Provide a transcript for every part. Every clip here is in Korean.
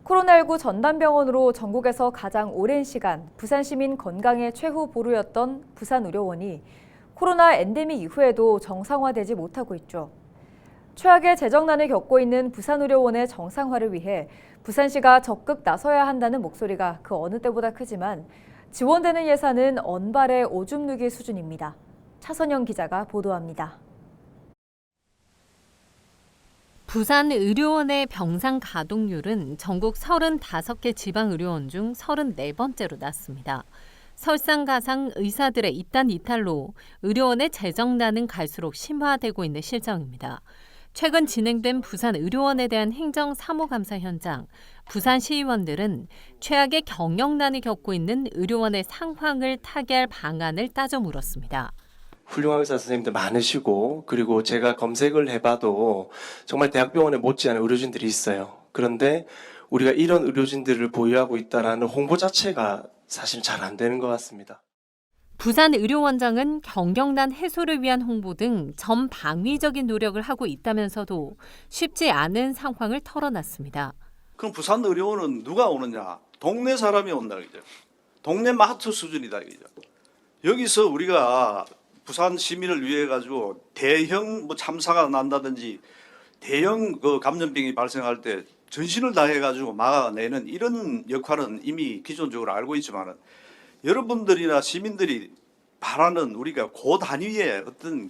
코로나19 전담병원으로 전국에서 가장 오랜 시간 부산 시민 건강의 최후 보루였던 부산의료원이 코로나 엔데믹 이후에도 정상화되지 못하고 있죠. 최악의 재정난을 겪고 있는 부산의료원의 정상화를 위해 부산시가 적극 나서야 한다는 목소리가 그 어느 때보다 크지만 지원되는 예산은 언발의 오줌 누기 수준입니다. 차선영 기자가 보도합니다. 부산의료원의 병상 가동률은 전국 35개 지방의료원 중 34번째로 낮습니다. 설상가상 의사들의 입단 이탈로 의료원의 재정난은 갈수록 심화되고 있는 실정입니다. 최근 진행된 부산의료원에 대한 행정사무감사 현장, 부산시의원들은 최악의 경영난을 겪고 있는 의료원의 상황을 타개할 방안을 따져 물었습니다. 훌륭한 의사 선생님들 많으시고 그리고 제가 검색을 해봐도 정말 대학병원에 못지않은 의료진들이 있어요. 그런데 우리가 이런 의료진들을 보유하고 있다는 홍보 자체가 사실 잘 안 되는 것 같습니다. 부산의료원장은 경영난 해소를 위한 홍보 등 전방위적인 노력을 하고 있다면서도 쉽지 않은 상황을 털어놨습니다. 그럼 부산의료원은 누가 오느냐? 동네 사람이 온다 그죠? 동네 마트 수준이다 그죠? 여기서 우리가 부산 시민을 위해 가지고 대형 참사가 난다든지 대형 감염병이 발생할 때 전신을 다해 가지고 막아내는 이런 역할은 이미 기존적으로 알고 있지만은 여러분들이나 시민들이 바라는 우리가 고단위의 어떤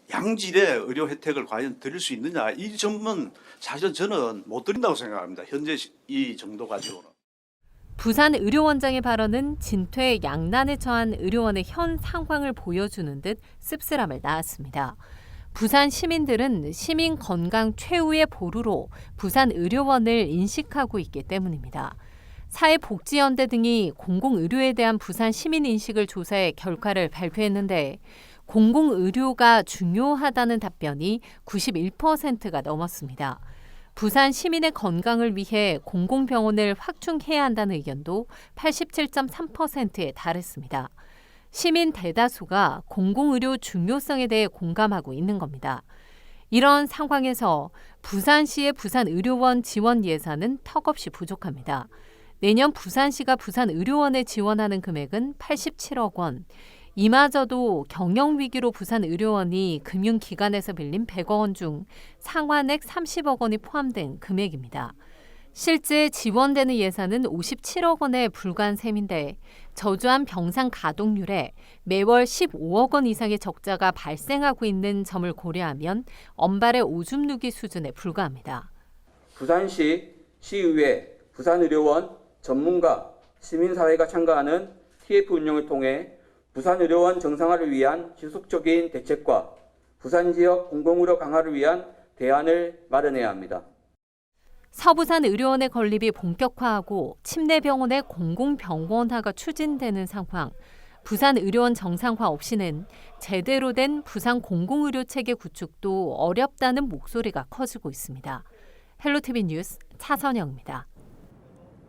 고양질의 의료 혜택을 과연 드릴 수 있느냐 이 점은 사실 저는 못 드린다고 생각합니다. 현재 이 정도 가지고는. 부산의료원장의 발언은 진퇴양난에 처한 의료원의 현 상황을 보여주는 듯 씁쓸함을 낳았습니다. 부산 시민들은 시민 건강 최후의 보루로 부산의료원을 인식하고 있기 때문입니다. 사회복지연대 등이 공공의료에 대한 부산 시민 인식을 조사해 결과를 발표했는데 공공의료가 중요하다는 답변이 91%가 넘었습니다. 부산 시민의 건강을 위해 공공병원을 확충해야 한다는 의견도 87.3%에 달했습니다. 시민 대다수가 공공의료 중요성에 대해 공감하고 있는 겁니다. 이런 상황에서 부산시의 부산의료원 지원 예산은 턱없이 부족합니다. 내년 부산시가 부산의료원에 지원하는 금액은 87억 원. 이마저도 경영위기로 부산의료원이 금융기관에서 빌린 100억 원 중 상환액 30억 원이 포함된 금액입니다. 실제 지원되는 예산은 57억 원에 불과한 셈인데 저조한 병상 가동률에 매월 15억 원 이상의 적자가 발생하고 있는 점을 고려하면 언발의 오줌 누기 수준에 불과합니다. 부산시, 시의회, 부산의료원, 전문가, 시민사회가 참가하는 TF 운영을 통해 부산의료원 정상화를 위한 지속적인 대책과 부산지역 공공의료 강화를 위한 대안을 마련해야 합니다. 서부산의료원의 건립이 본격화하고 침례병원의 공공병원화가 추진되는 상황. 부산의료원 정상화 없이는 제대로 된 부산 공공의료 체계 구축도 어렵다는 목소리가 커지고 있습니다. 헬로티비 뉴스 차선영입니다.